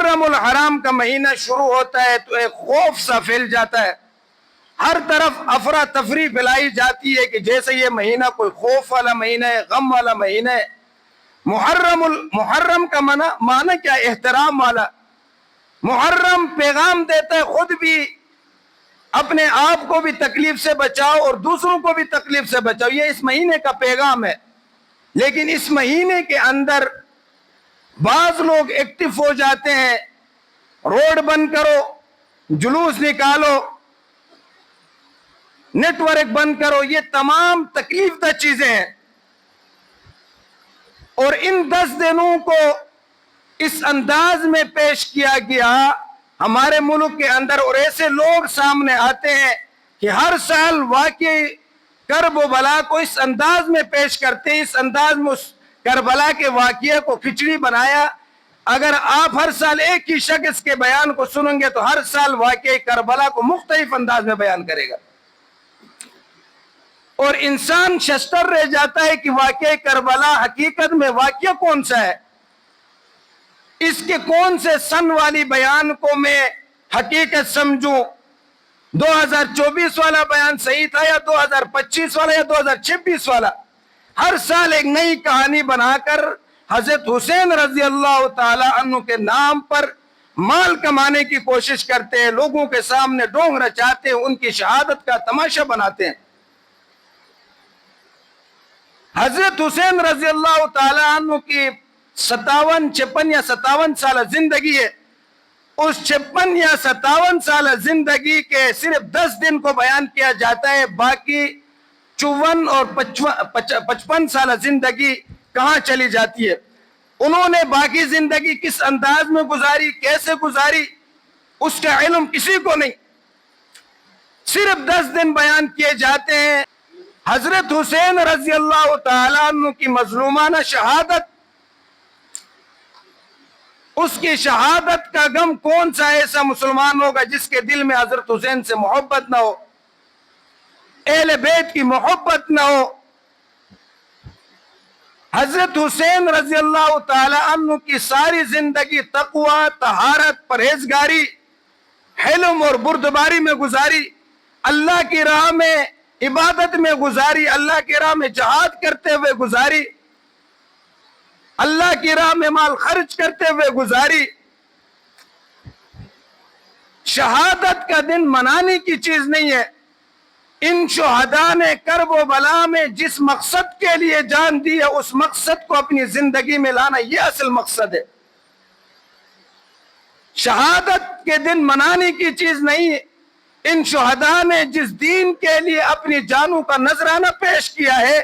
محرم الحرام کا مہینہ شروع ہوتا ہے تو ایک خوف سا پھیل جاتا ہے، ہر طرف افراتفری پھیلائی جاتی ہے کہ جیسے یہ مہینہ کوئی خوف والا مہینہ ہے، غم والا مہینہ ہے۔ محرم کا معنی کیا؟ احترام والا۔ محرم پیغام دیتا ہے خود بھی اپنے آپ کو بھی تکلیف سے بچاؤ اور دوسروں کو بھی تکلیف سے بچاؤ، یہ اس مہینے کا پیغام ہے۔ لیکن اس مہینے کے اندر بعض لوگ ایکٹیو ہو جاتے ہیں، روڈ بند کرو، جلوس نکالو، نیٹ ورک بند کرو، یہ تمام تکلیف دہ چیزیں ہیں۔ اور ان 10 دنوں کو اس انداز میں پیش کیا گیا ہمارے ملک کے اندر، اور ایسے لوگ سامنے آتے ہیں کہ ہر سال واقعی کرب و بلا کو اس انداز میں پیش کرتے ہیں، اس انداز میں اس کربلا کے واقعے کو کھچڑی بنایا۔ اگر آپ ہر سال ایک ہی شخص کے بیان کو سنیں گے تو ہر سال واقعی کربلا کو مختلف انداز میں بیان کرے گا، اور انسان ششتر رہ جاتا ہے کہ واقعی کربلا حقیقت میں واقعہ کون سا ہے، اس کے کون سے سن والی بیان کو میں حقیقت سمجھوں، 2024 والا بیان صحیح تھا یا 2025 والا یا 2026 والا۔ ہر سال ایک نئی کہانی بنا کر حضرت حسین رضی اللہ تعالی عنہ کے نام پر مال کمانے کی کوشش کرتے ہیں، لوگوں کے سامنے ڈھونگ رچاتے ہیں، ان کی شہادت کا تماشا بناتے ہیں۔ حضرت حسین رضی اللہ تعالی عنہ کی 56 یا 57 سالہ زندگی ہے، اس 56 یا 57 سالہ زندگی کے صرف 10 دن کو بیان کیا جاتا ہے، باقی 54 اور 55 سالہ زندگی کہاں چلی جاتی ہے؟ انہوں نے باقی زندگی کس انداز میں گزاری، کیسے گزاری، اس کا علم کسی کو نہیں، صرف 10 دن بیان کیے جاتے ہیں۔ حضرت حسین رضی اللہ تعالیٰ عنہ کی مظلومانہ شہادت، اس کی شہادت کا غم کون سا ایسا مسلمان ہوگا جس کے دل میں حضرت حسین سے محبت نہ ہو، اہل بیت کی محبت نہ ہو۔ حضرت حسین رضی اللہ تعالی عنہ کی ساری زندگی تقوی، طہارت، پرہیزگاری، حلم اور بردباری میں گزاری، اللہ کی راہ میں عبادت میں گزاری، اللہ کی راہ میں جہاد کرتے ہوئے گزاری، اللہ کی راہ میں مال خرچ کرتے ہوئے گزاری۔ شہادت کا دن منانے کی چیز نہیں ہے، ان شہداء نے کرب و بلا میں جس مقصد کے لیے جان دی ہے اس مقصد کو اپنی زندگی میں لانا، یہ اصل مقصد ہے۔ شہادت کے دن منانے کی چیز نہیں ہے، ان شہداء نے جس دین کے لیے اپنی جانوں کا نذرانہ پیش کیا ہے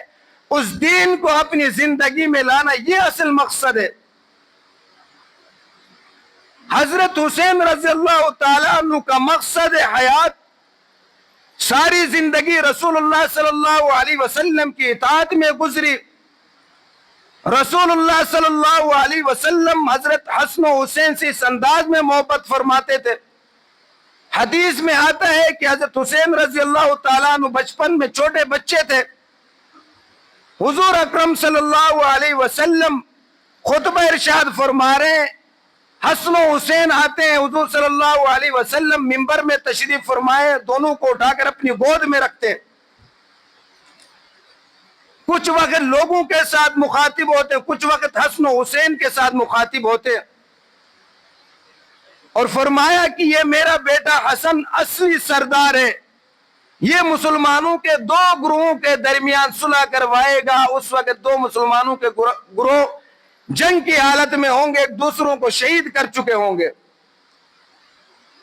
اس دین کو اپنی زندگی میں لانا، یہ اصل مقصد ہے۔ حضرت حسین رضی اللہ تعالیٰ عنہ کا مقصد حیات ساری زندگی رسول اللہ صلی اللہ علیہ وسلم کی اطاعت میں گزری۔ رسول اللہ صلی اللہ علیہ وسلم حضرت حسن و حسین سے اس انداز میں محبت فرماتے تھے، حدیث میں آتا ہے کہ حضرت حسین رضی اللہ تعالیٰ عنہ بچپن میں چھوٹے بچے تھے، حضور اکرم صلی اللہ علیہ وسلم خطبہ ارشاد فرما رہے ہیں، حسن و حسین آتے ہیں، حضور صلی اللہ علیہ وسلم منبر میں تشریف فرمائے، دونوں کو اٹھا کر اپنی گود میں رکھتے، کچھ وقت لوگوں کے ساتھ مخاطب ہوتے، کچھ وقت حسن و حسین کے ساتھ مخاطب ہوتے، اور فرمایا کہ یہ میرا بیٹا حسن اصلی سردار ہے، یہ مسلمانوں کے 2 گروہوں کے درمیان صلح کروائے گا۔ اس وقت 2 مسلمانوں کے گروہ جنگ کی حالت میں ہوں گے، ایک دوسروں کو شہید کر چکے ہوں گے۔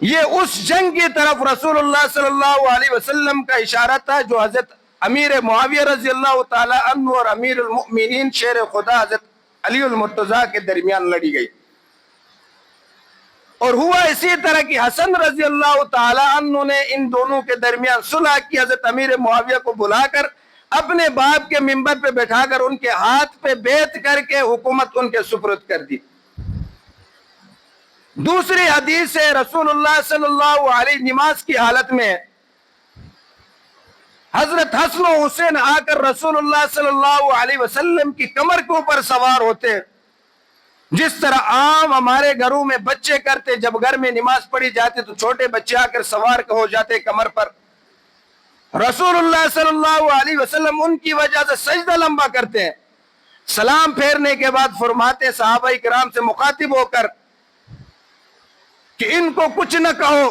یہ اس جنگ کی طرف رسول اللہ صلی اللہ علیہ وسلم کا اشارہ تھا جو حضرت امیر معاویہ رضی اللہ تعالی عنہ اور امیر المؤمنین شیر خدا حضرت علی المرتضیٰ کے درمیان لڑی گئی، اور ہوا اسی طرح کہ حسن رضی اللہ تعالی عنہ نے ان دونوں کے درمیان صلح کی، حضرت امیر معاویہ کو بلا کر اپنے باپ کے منبر پہ بٹھا کر ان کے ہاتھ پہ بیعت کر کے حکومت ان کے سپرد کر دی۔ دوسری حدیث ہے رسول اللہ صلی اللہ علیہ نماز کی حالت میں حضرت حسن و حسین آ کر رسول اللہ صلی اللہ علیہ وسلم کی کمر کے اوپر سوار ہوتے، جس طرح عام ہمارے گھروں میں بچے کرتے، جب گھر میں نماز پڑھی جاتی تو چھوٹے بچے آ کر سوار ہو جاتے کمر پر، رسول اللہ صلی اللہ علیہ وسلم ان کی وجہ سے سجدہ لمبا کرتے ہیں، سلام پھیرنے کے بعد فرماتے صحابہ کرام سے مخاطب ہو کر کہ ان کو کچھ نہ کہو،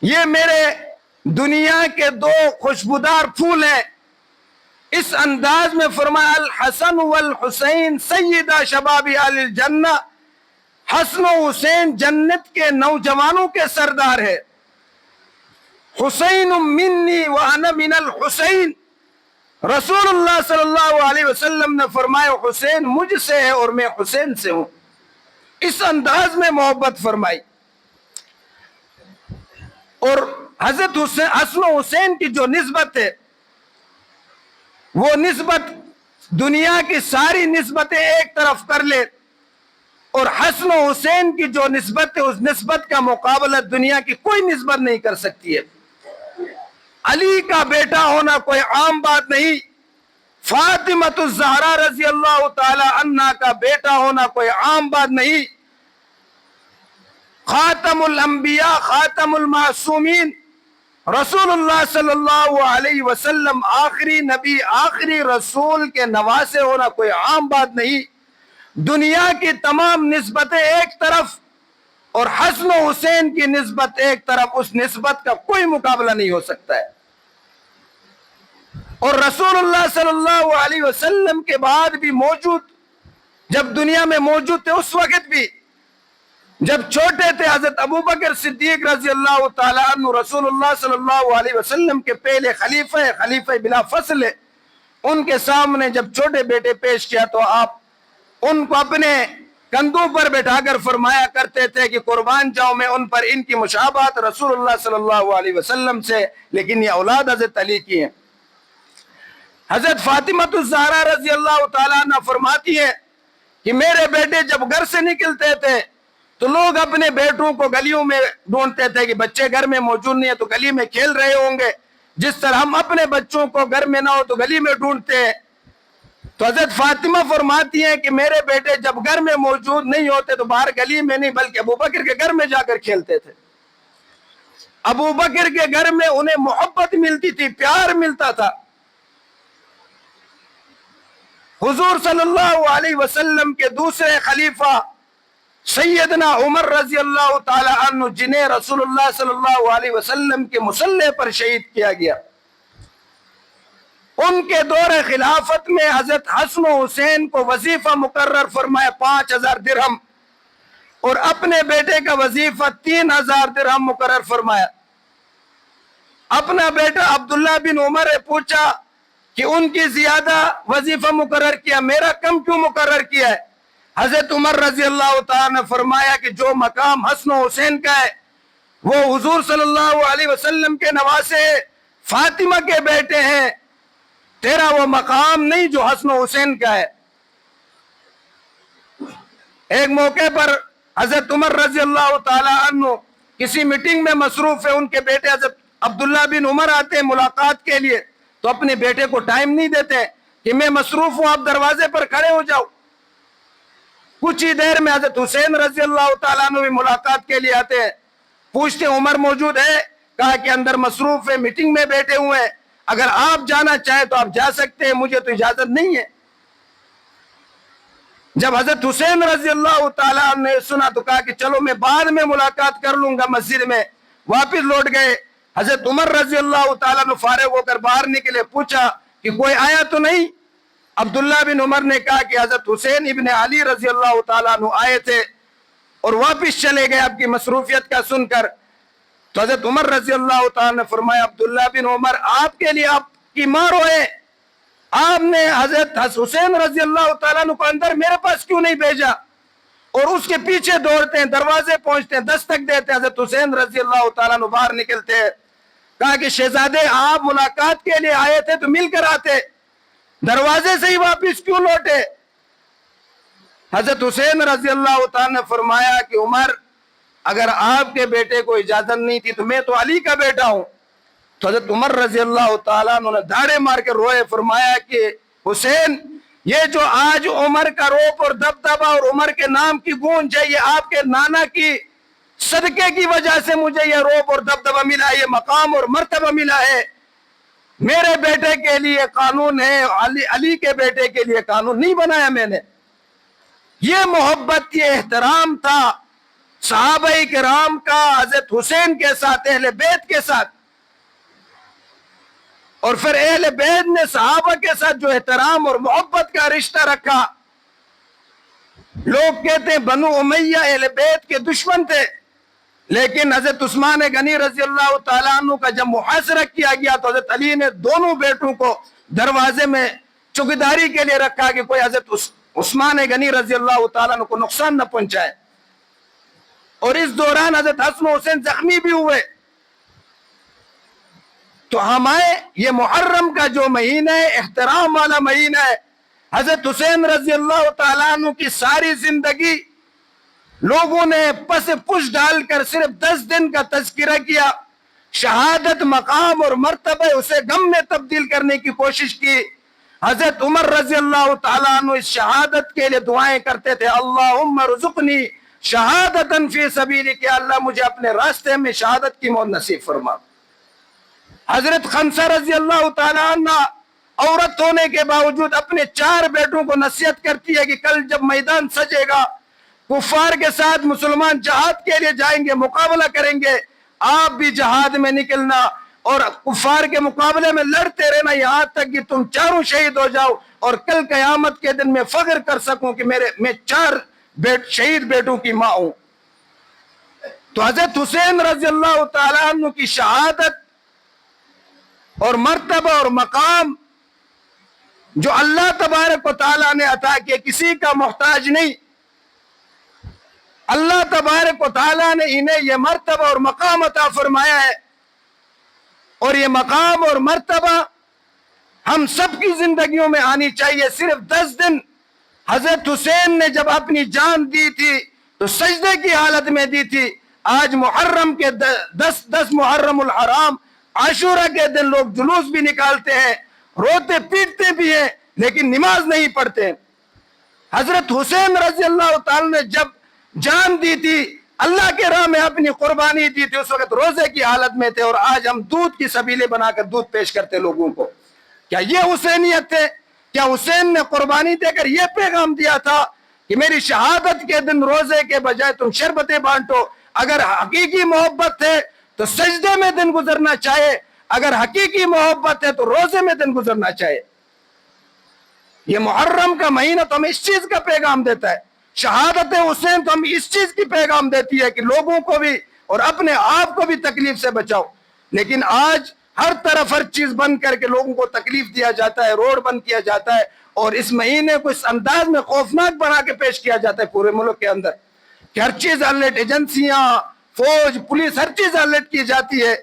یہ میرے دنیا کے دو خوشبودار پھول ہیں۔ اس انداز میں فرمایا الحسن والحسین سیدہ شباب اہل الجنہ، حسن و حسین جنت کے نوجوانوں کے سردار ہے، حسین منی وانا من الحسین، رسول اللہ صلی اللہ علیہ وسلم نے فرمایا حسین مجھ سے ہے اور میں حسین سے ہوں، اس انداز میں محبت فرمائی۔ اور حضرت حسن و حسین کی جو نسبت ہے وہ نسبت دنیا کی ساری نسبتیں ایک طرف کر لے، اور حسن و حسین کی جو نسبت ہے اس نسبت کا مقابلہ دنیا کی کوئی نسبت نہیں کر سکتی ہے۔ علی کا بیٹا ہونا کوئی عام بات نہیں، فاطمہ الزہرا رضی اللہ تعالی عنہا کا بیٹا ہونا کوئی عام بات نہیں، خاتم الانبیاء خاتم المعصومین رسول اللہ صلی اللہ علیہ وسلم آخری نبی آخری رسول کے نواسے ہونا کوئی عام بات نہیں۔ دنیا کی تمام نسبتیں ایک طرف اور حسن و حسین کی نسبت ایک طرف، اس نسبت کا کوئی مقابلہ نہیں ہو سکتا ہے۔ اور رسول اللہ صلی اللہ علیہ وسلم کے بعد بھی موجود، جب دنیا میں موجود تھے اس وقت بھی، جب چھوٹے تھے حضرت ابوبکر صدیق رضی اللہ تعالیٰ عنہ رسول اللہ صلی اللہ علیہ وسلم کے پہلے خلیفہ بلا فصل، ان کے سامنے جب چھوٹے بیٹے پیش کیا تو آپ ان کو اپنے کندھوں پر بٹھا کر فرمایا کرتے تھے کہ قربان جاؤں میں ان پر، ان کی مشابہت رسول اللہ صلی اللہ علیہ وسلم سے، لیکن یہ اولاد حضرت علی کی ہیں۔ حضرت فاطمہ الزہرا رضی اللہ تعالیٰ عنہ فرماتی ہے کہ میرے بیٹے جب گھر سے نکلتے تھے تو لوگ اپنے بیٹوں کو گلیوں میں ڈھونڈتے تھے کہ بچے گھر میں موجود نہیں ہے تو گلی میں کھیل رہے ہوں گے، جس طرح ہم اپنے بچوں کو گھر میں نہ ہو تو گلی میں ڈھونڈتے ہیں۔ تو حضرت فاطمہ فرماتی ہیں کہ میرے بیٹے جب گھر میں موجود نہیں ہوتے تو باہر گلی میں نہیں بلکہ ابوبکر کے گھر میں جا کر کھیلتے تھے۔ ابوبکر کے گھر میں انہیں محبت ملتی تھی، پیار ملتا تھا۔ حضور صلی اللہ علیہ وسلم کے دوسرے خلیفہ سیدنا عمر رضی اللہ تعالی عنہ، جنہیں رسول اللہ صلی اللہ علیہ وسلم کے مصلی پر شہید کیا گیا، ان کے دور خلافت میں حضرت حسن و حسین کو وظیفہ مقرر فرمایا 5000 درہم، اور اپنے بیٹے کا وظیفہ 3000 درہم مقرر فرمایا۔ اپنا بیٹا عبداللہ بن عمر نے پوچھا کہ ان کی زیادہ وظیفہ مقرر کیا، میرا کم کیوں مقرر کیا ہے؟ حضرت عمر رضی اللہ تعالیٰ نے فرمایا کہ جو مقام حسن و حسین کا ہے وہ حضور صلی اللہ علیہ وسلم کے نواسے فاطمہ کے بیٹے ہیں، تیرا وہ مقام نہیں جو حسن و حسین کا ہے۔ ایک موقع پر حضرت عمر رضی اللہ تعالیٰ عنہ کسی میٹنگ میں مصروف ہے، ان کے بیٹے حضرت عبداللہ بن عمر آتے ہیں ملاقات کے لیے، تو اپنے بیٹے کو ٹائم نہیں دیتے کہ میں مصروف ہوں، آپ دروازے پر کھڑے ہو جاؤ۔ کچھ ہی دیر میں حضرت حسین رضی اللہ تعالیٰ عنہ بھی ملاقات کے لیے آتے ہیں، پوچھتے ہیں عمر موجود ہے؟ کہا کہ اندر مصروف ہے، میٹنگ میں بیٹھے ہوئے ہیں، اگر آپ جانا چاہیں تو آپ جا سکتے ہیں، مجھے تو اجازت نہیں ہے۔ جب حضرت حسین رضی اللہ تعالیٰ عنہ نے سنا تو کہا کہ چلو میں بعد میں ملاقات کر لوں گا مسجد میں، واپس لوٹ گئے۔ حضرت عمر رضی اللہ تعالیٰ عنہ فارغ ہو کر باہر نکلے، پوچھا کہ کوئی آیا تو نہیں؟ عبداللہ بن عمر نے کہا کہ حضرت حسین ابن علی رضی اللہ تعالیٰ عنہ آئے تھے اور واپس چلے گئے آپ کی مصروفیت کا سن کر۔ تو حضرت عمر رضی اللہ تعالیٰ نے فرمایا عبداللہ بن عمر آپ کے لیے آپ کی ماں روئے، آپ نے حضرت حسین رضی اللہ تعالیٰ عنہ کو اندر میرے پاس کیوں نہیں بھیجا؟ اور اس کے پیچھے دوڑتے ہیں، دروازے پہنچتے ہیں، دستک دیتے ہیں، حضرت حسین رضی اللہ تعالیٰ عنہ باہر نکلتے ہیں۔ کہا کہ شہزادے آپ ملاقات کے لیے آئے تھے تو مل کر آتے، دروازے سے ہی واپس کیوں لوٹے؟ حضرت حسین رضی اللہ تعالیٰ نے فرمایا کہ عمر اگر آپ کے بیٹے کو اجازت نہیں تھی تو میں تو علی کا بیٹا ہوں۔ تو حضرت عمر رضی اللہ تعالیٰ نے دھاڑے مار کے روئے، فرمایا کہ حسین یہ جو آج عمر کا روپ اور دبدبہ اور عمر کے نام کی گونج ہے، یہ آپ کے نانا کی صدقے کی وجہ سے مجھے یہ روپ اور دبدبہ ملا، یہ مقام اور مرتبہ ملا ہے۔ میرے بیٹے کے لیے قانون ہے، علی کے بیٹے کے لیے قانون نہیں بنایا میں نے۔ یہ محبت، یہ احترام تھا صحابہ کرام کا حضرت حسین کے ساتھ، اہل بیت کے ساتھ، اور پھر اہل بیت نے صحابہ کے ساتھ جو احترام اور محبت کا رشتہ رکھا۔ لوگ کہتے ہیں بنو امیہ اہل بیت کے دشمن تھے، لیکن حضرت عثمان غنی رضی اللہ تعالیٰ عنہ کا جب محاصرہ کیا گیا تو حضرت علی نے دونوں بیٹوں کو دروازے میں چوکیداری کے لیے رکھا کہ کوئی حضرت عثمان غنی رضی اللہ تعالیٰ عنہ کو نقصان نہ پہنچائے، اور اس دوران حضرت حسن و حسین زخمی بھی ہوئے۔ تو ہمیں یہ محرم کا جو مہینہ ہے، احترام والا مہینہ ہے۔ حضرت حسین رضی اللہ تعالیٰ عنہ کی ساری زندگی لوگوں نے پس پش ڈال کر صرف 10 دن کا تذکرہ کیا، شہادت مقام اور مرتبہ اسے غم میں تبدیل کرنے کی کوشش کی۔ حضرت عمر رضی اللہ تعالیٰ عنہ اس شہادت کے لیے دعائیں کرتے تھے، اللہم رزقنی شہادتا فی سبیلک، یا اللہ مجھے اپنے راستے میں شہادت کی موت نصیب فرما۔ حضرت خنسہ رضی اللہ تعالیٰ عنہ عورت ہونے کے باوجود اپنے 4 بیٹوں کو نصیحت کرتی ہے کہ کل جب میدان سجے گا، کفار کے ساتھ مسلمان جہاد کے لیے جائیں گے، مقابلہ کریں گے، آپ بھی جہاد میں نکلنا اور کفار کے مقابلے میں لڑتے رہنا یہاں تک کہ تم چاروں شہید ہو جاؤ، اور کل قیامت کے دن میں فخر کر سکوں کہ میں 4 شہید بیٹوں کی ماں ہوں۔ تو حضرت حسین رضی اللہ تعالیٰ عنہ کی شہادت اور مرتبہ اور مقام جو اللہ تبارک و تعالیٰ نے عطا کیا، کسی کا محتاج نہیں، اللہ تبارک و تعالیٰ نے انہیں یہ مرتبہ اور مقام عطا فرمایا ہے، اور یہ مقام اور مرتبہ ہم سب کی زندگیوں میں آنی چاہیے۔ صرف 10 دن حضرت حسین نے جب اپنی جان دی تھی تو سجدے کی حالت میں دی تھی۔ آج محرم کے 10 محرم الحرام عاشورہ کے دن لوگ جلوس بھی نکالتے ہیں، روتے پیٹتے بھی ہیں، لیکن نماز نہیں پڑھتے۔ حضرت حسین رضی اللہ تعالی نے جب جان دی تھی، اللہ کے راہ میں اپنی قربانی دی تھی، اس وقت روزے کی حالت میں تھے، اور آج ہم دودھ کی سبیلے بنا کر دودھ پیش کرتے لوگوں کو۔ کیا یہ حسینیت ہے؟ کیا حسین نے قربانی دے کر یہ پیغام دیا تھا کہ میری شہادت کے دن روزے کے بجائے تم شربتیں بانٹو؟ اگر حقیقی محبت ہے تو سجدے میں دن گزرنا چاہے، اگر حقیقی محبت ہے تو روزے میں دن گزرنا چاہے۔ یہ محرم کا مہینہ تو ہمیں اس چیز کا پیغام دیتا ہے، شہادت حسین تو ہمیں اس چیز کی پیغام دیتی ہے کہ لوگوں کو بھی اور اپنے آپ کو بھی تکلیف سے بچاؤ۔ لیکن آج ہر طرف ہر چیز بند کر کے لوگوں کو تکلیف دیا جاتا ہے، روڈ بند کیا جاتا ہے، اور اس مہینے کو اس انداز میں خوفناک بنا کے پیش کیا جاتا ہے پورے ملک کے اندر کہ ہر چیز الرٹ، ایجنسیاں، فوج، پولیس، ہر چیز الرٹ کی جاتی ہے۔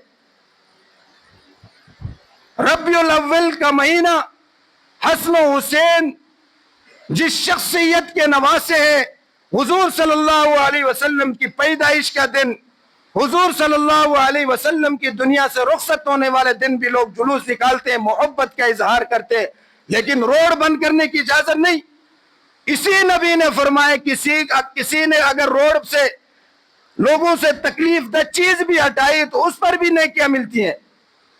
ربیع الاول کا مہینہ حسن و حسین جس شخصیت کے نواسے ہیں، حضور صلی اللہ علیہ وسلم کی پیدائش کا دن، حضور صلی اللہ علیہ وسلم کی دنیا سے رخصت ہونے والے دن بھی لوگ جلوس نکالتے ہیں، محبت کا اظہار کرتے ہیں، لیکن روڈ بند کرنے کی اجازت نہیں۔ اسی نبی نے فرمایا کسی نے اگر روڈ سے لوگوں سے تکلیف دہ چیز بھی ہٹائی تو اس پر بھی نیکیاں ملتی ہیں،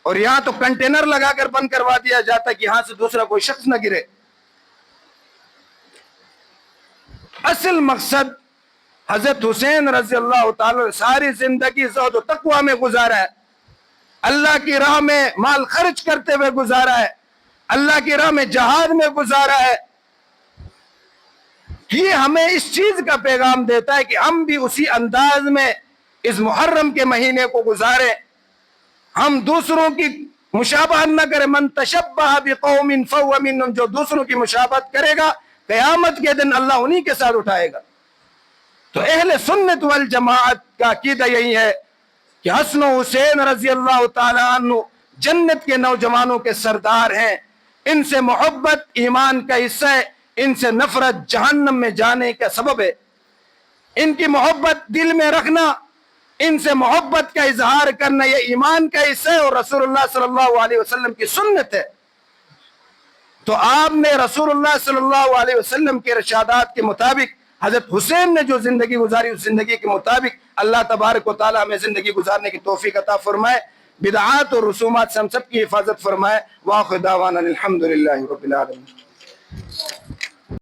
اور یہاں تو کنٹینر لگا کر بند کروا دیا جاتا ہے کہ یہاں سے دوسرا کوئی شخص نہ گرے۔ اصل مقصد حضرت حسین رضی اللہ تعالی ساری زندگی زہد و تقوی میں گزارا ہے، اللہ کی راہ میں مال خرچ کرتے ہوئے گزارا ہے، اللہ کی راہ میں جہاد میں گزارا ہے۔ یہ ہمیں اس چیز کا پیغام دیتا ہے کہ ہم بھی اسی انداز میں اس محرم کے مہینے کو گزاریں، ہم دوسروں کی مشابہت نہ کریں۔ من تشبہ بقوم فہو منہم، جو دوسروں کی مشابہت کرے گا قیامت کے دن اللہ انہی کے ساتھ اٹھائے گا۔ تو اہل سنت والجماعت کا عقیدہ یہی ہے کہ حسن و حسین رضی اللہ تعالی عنہ جنت کے نوجوانوں کے سردار ہیں، ان سے محبت ایمان کا حصہ ہے، ان سے نفرت جہنم میں جانے کا سبب ہے۔ ان کی محبت دل میں رکھنا، ان سے محبت کا اظہار کرنا، یہ ایمان کا حصہ ہے اور رسول اللہ صلی اللہ علیہ وسلم کی سنت ہے۔ تو آپ نے رسول اللہ صلی اللہ علیہ وسلم کے ارشادات کے مطابق حضرت حسین نے جو زندگی گزاری اس زندگی کے مطابق اللہ تبارک و تعالی ہمیں زندگی گزارنے کی توفیق عطا فرمائے، بدعات اور رسومات سے ہم سب کی حفاظت فرمائے۔ وآخر دعوانا الحمدللہ رب العالمین۔